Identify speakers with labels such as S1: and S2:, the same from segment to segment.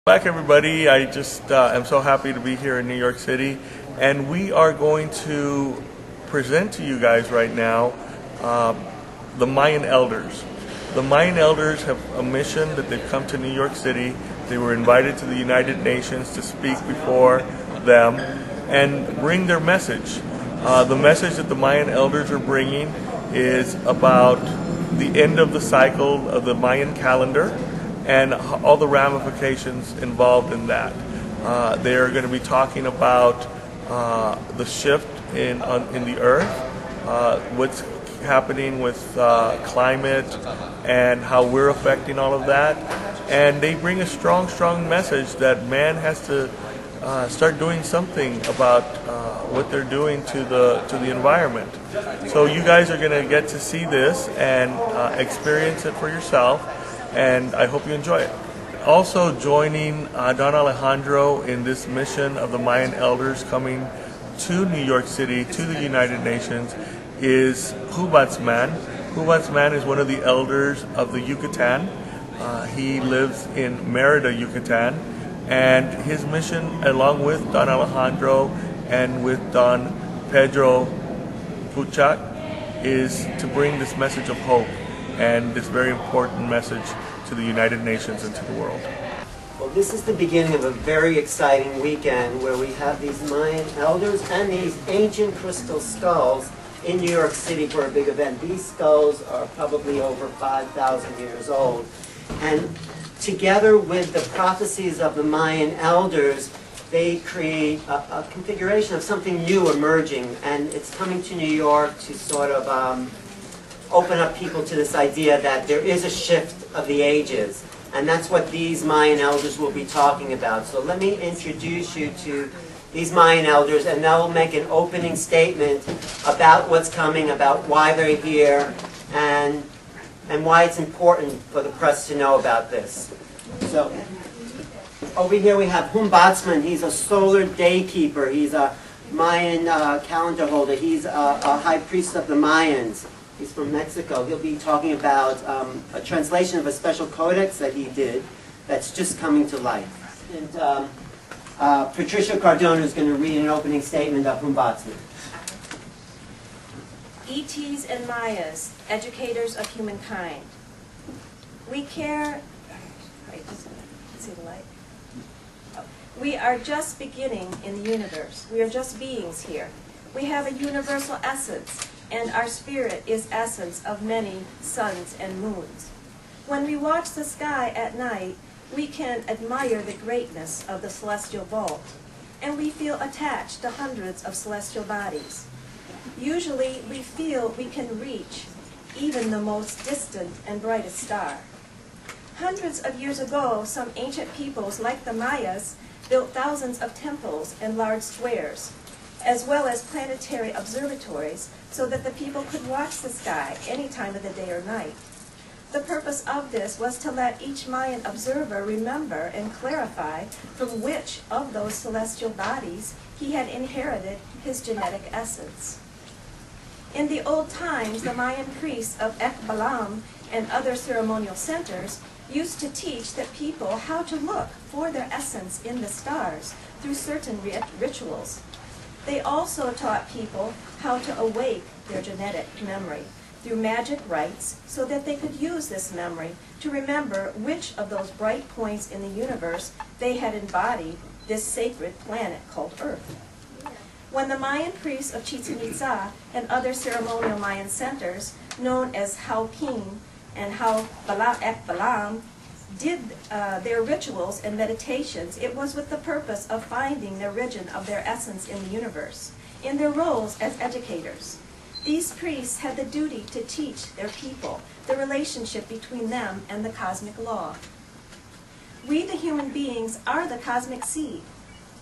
S1: Back everybody, I just am so happy to be here in New York City, and we are going to present to you guys right now the Mayan elders. The Mayan elders have a mission that they've come to New York City. They were invited to the United Nations to speak before them and bring their message. The message that the Mayan elders are bringing is about the end of the cycle of the Mayan calendar and all the ramifications involved in that. They're going to be talking about the shift in the earth, what's happening with climate and how we're affecting all of that. And they bring a strong message that man has to start doing something about what they're doing to the environment. So you guys are going to get to see this and experience it for yourself, and I hope you enjoy it. Also joining Don Alejandro in this mission of the Mayan elders coming to New York City, to the United Nations, is Humbatz Man. Humbatz Man is one of the elders of the Yucatan. He lives in Merida, Yucatan, and his mission, along with Don Alejandro and with Don Pedro, is to bring this message of hope and this very important message to the United Nations and to the world.
S2: Well, this is the beginning of a very exciting weekend where we have these Mayan elders and these ancient crystal skulls in New York City for a big event. These skulls are probably over 5,000 years old. And together with the prophecies of the Mayan elders, they create a configuration of something new emerging. And it's coming to New York to sort of open up people to this idea that there is a shift of the ages. And that's what these Mayan elders will be talking about. So let me introduce you to these Mayan elders, and they'll make an opening statement about what's coming, about why they're here, and why it's important for the press to know about this. So over here we have Humbatz. He's a solar day keeper. He's a Mayan calendar holder. He's a high priest of the Mayans. He's from Mexico. He'll be talking about a translation of a special codex that he did that's just coming to life. And Patricia Cardona is going to read an opening statement of Humbatz.
S3: ETs and Mayas, educators of humankind. We care... Wait, just see the light. Oh. We are just beginning in the universe. We are just beings here. We have a universal essence, and our spirit is essence of many suns and moons. When we watch the sky at night, we can admire the greatness of the celestial vault, and we feel attached to hundreds of celestial bodies. Usually, we feel we can reach even the most distant and brightest star. Hundreds of years ago, some ancient peoples, like the Mayas, built thousands of temples and large squares, as well as planetary observatories, so that the people could watch the sky any time of the day or night. The purpose of this was to let each Mayan observer remember and clarify from which of those celestial bodies he had inherited his genetic essence. In the old times, the Mayan priests of Ekbalam and other ceremonial centers used to teach the people how to look for their essence in the stars through certain rituals. They also taught people how to awake their genetic memory through magic rites so that they could use this memory to remember which of those bright points in the universe they had embodied this sacred planet called Earth. When the Mayan priests of Chichen Itza and other ceremonial Mayan centers, known as Halpin and Ekbalam, did their rituals and meditations, it was with the purpose of finding the origin of their essence in the universe, in their roles as educators. These priests had the duty to teach their people the relationship between them and the cosmic law. We, the human beings, are the cosmic seed.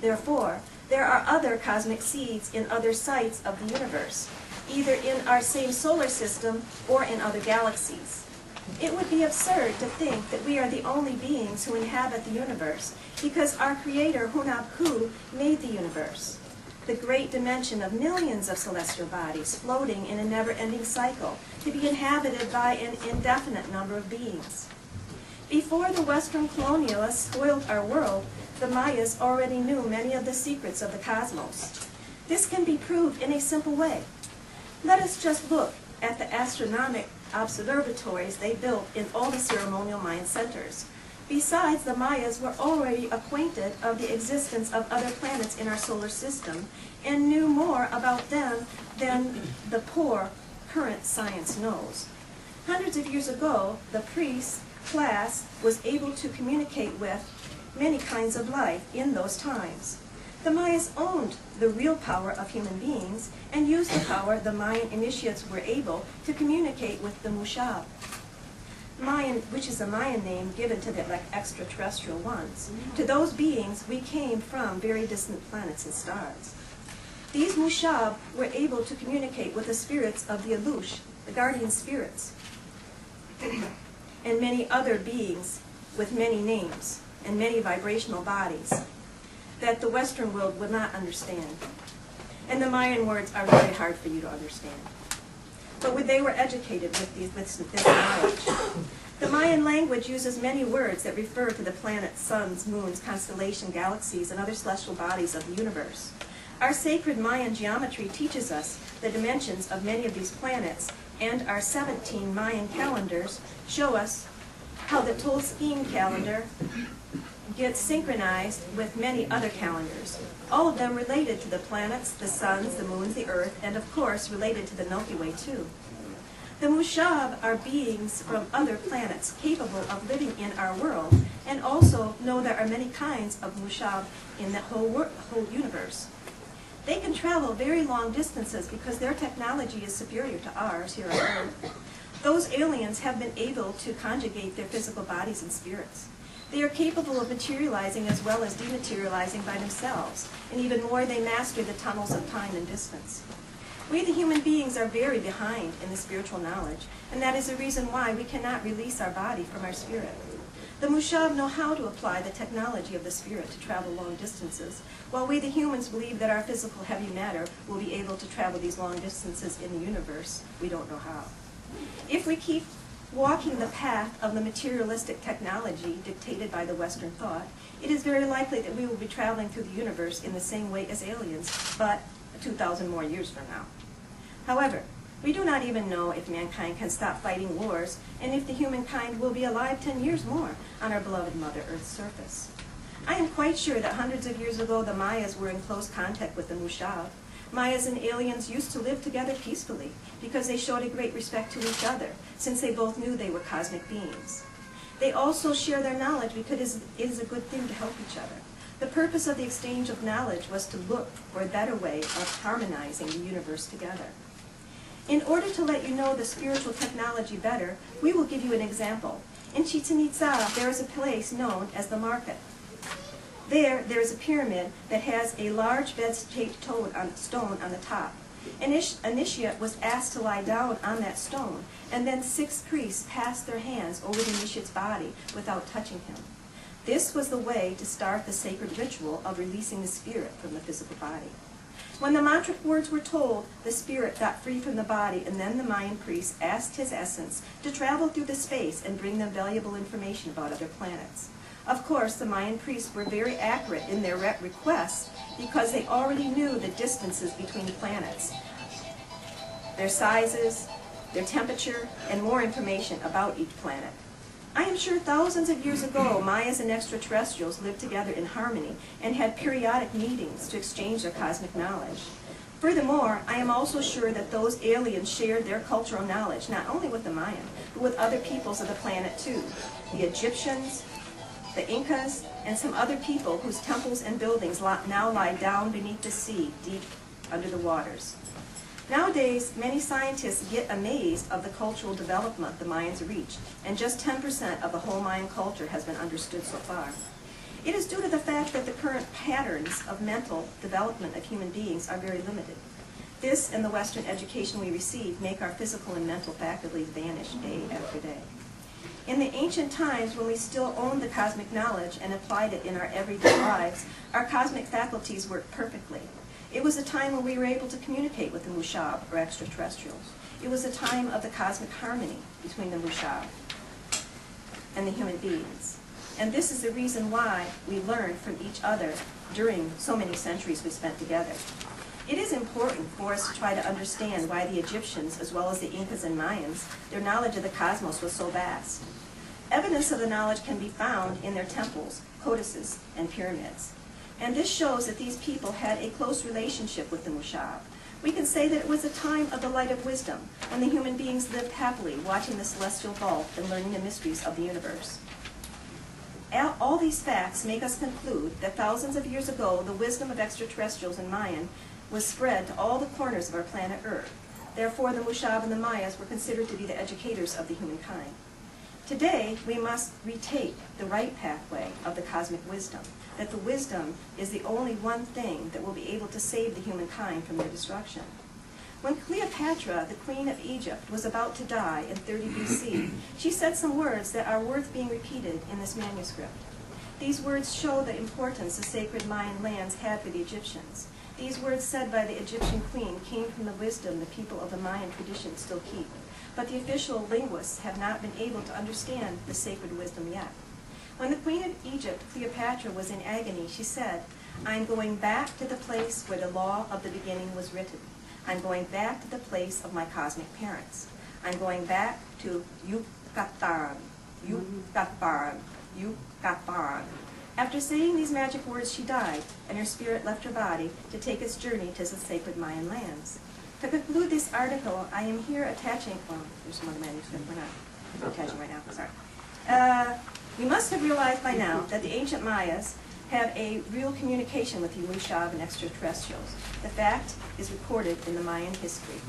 S3: Therefore, there are other cosmic seeds in other sites of the universe, either in our same solar system or in other galaxies. It would be absurd to think that we are the only beings who inhabit the universe, because our Creator, Hunab-Hu, made the universe, the great dimension of millions of celestial bodies floating in a never-ending cycle, to be inhabited by an indefinite number of beings. Before the Western colonialists spoiled our world, the Mayas already knew many of the secrets of the cosmos. This can be proved in a simple way. Let us just look at the astronomical observatories they built in all the ceremonial Mayan centers. Besides, the Mayas were already acquainted of the existence of other planets in our solar system and knew more about them than the poor current science knows. Hundreds of years ago, the priest class was able to communicate with many kinds of life in those times. The Mayas owned the real power of human beings and used the power the Mayan initiates were able to communicate with the Mushab. Mayan, which is a Mayan name given to the extraterrestrial ones. To those beings, we came from very distant planets and stars. These Mushab were able to communicate with the spirits of the Alush, the guardian spirits, and many other beings with many names and many vibrational bodies that the Western world would not understand. And the Mayan words are very hard for you to understand. But they were educated with this knowledge. The Mayan language uses many words that refer to the planets, suns, moons, constellations, galaxies, and other celestial bodies of the universe. Our sacred Mayan geometry teaches us the dimensions of many of these planets, and our 17 Mayan calendars show us how the Tolskien calendar gets synchronized with many other calendars, all of them related to the planets, the suns, the moons, the earth, and of course related to the Milky Way too. The Mushab are beings from other planets capable of living in our world, and also know there are many kinds of Mushab in the whole universe. They can travel very long distances because their technology is superior to ours here on Earth. Those aliens have been able to conjugate their physical bodies and spirits. They are capable of materializing as well as dematerializing by themselves, and even more, they master the tunnels of time and distance. We, the human beings, are very behind in the spiritual knowledge, and that is the reason why we cannot release our body from our spirit. The Mushab know how to apply the technology of the spirit to travel long distances, while we, the humans, believe that our physical heavy matter will be able to travel these long distances in the universe. We don't know how. If we keep walking the path of the materialistic technology dictated by the Western thought, it is very likely that we will be traveling through the universe in the same way as aliens, but 2,000 more years from now. However, we do not even know if mankind can stop fighting wars, and if the humankind will be alive 10 years more on our beloved Mother Earth's surface. I am quite sure that hundreds of years ago the Mayas were in close contact with the Mushab. Mayas and aliens used to live together peacefully because they showed a great respect to each other, since they both knew they were cosmic beings. They also share their knowledge because it is a good thing to help each other. The purpose of the exchange of knowledge was to look for a better way of harmonizing the universe together. In order to let you know the spiritual technology better, we will give you an example. In Chichen Itza, there is a place known as the market. There is a pyramid that has a large bed-shaped stone on the top. An initiate was asked to lie down on that stone, and then 6 priests passed their hands over the initiate's body without touching him. This was the way to start the sacred ritual of releasing the spirit from the physical body. When the mantric words were told, the spirit got free from the body, and then the Mayan priest asked his essence to travel through the space and bring them valuable information about other planets. Of course, the Mayan priests were very accurate in their requests because they already knew the distances between the planets, their sizes, their temperature, and more information about each planet. I am sure thousands of years ago, Mayas and extraterrestrials lived together in harmony and had periodic meetings to exchange their cosmic knowledge. Furthermore, I am also sure that those aliens shared their cultural knowledge, not only with the Mayan, but with other peoples of the planet too. The Egyptians, the Incas, and some other people whose temples and buildings now lie down beneath the sea, deep under the waters. Nowadays, many scientists get amazed of the cultural development the Mayans reached, and just 10% of the whole Mayan culture has been understood so far. It is due to the fact that the current patterns of mental development of human beings are very limited. This and the Western education we receive make our physical and mental faculties vanish day after day. In the ancient times, when we still owned the cosmic knowledge and applied it in our everyday lives, our cosmic faculties worked perfectly. It was a time when we were able to communicate with the Mushab, or extraterrestrials. It was a time of the cosmic harmony between the Mushab. and the human beings. And this is the reason why we learn from each other during so many centuries we spent together. It is important for us to try to understand why the Egyptians, as well as the Incas and Mayans, their knowledge of the cosmos was so vast. Evidence of the knowledge can be found in their temples, codices, and pyramids. And this shows that these people had a close relationship with the Mushab. We can say that it was a time of the light of wisdom, when the human beings lived happily, watching the celestial vault and learning the mysteries of the universe. All these facts make us conclude that thousands of years ago, the wisdom of extraterrestrials and Mayan was spread to all the corners of our planet Earth. Therefore, the Mushab and the Mayas were considered to be the educators of the humankind. Today, we must retake the right pathway of the cosmic wisdom, that the wisdom is the only one thing that will be able to save the humankind from their destruction. When Cleopatra, the queen of Egypt, was about to die in 30 BC, she said some words that are worth being repeated in this manuscript. These words show the importance the sacred Mayan lands had for the Egyptians. These words said by the Egyptian queen came from the wisdom the people of the Mayan tradition still keep. But the official linguists have not been able to understand the sacred wisdom yet. When the queen of Egypt, Cleopatra, was in agony, she said, "I'm going back to the place where the law of the beginning was written. I'm going back to the place of my cosmic parents. I'm going back to Yucatan, Yucatan, Yucatan." After saying these magic words, she died, and her spirit left her body to take its journey to the sacred Mayan lands. To conclude this article, I am here attaching, well, there's some other manuscript, we're not attaching right now, sorry. You must have realized by now that the ancient Mayas have a real communication with the Mushab and extraterrestrials. The fact is recorded in the Mayan history.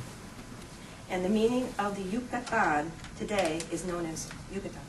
S3: And the meaning of the Yucatan today is known as Yucatan.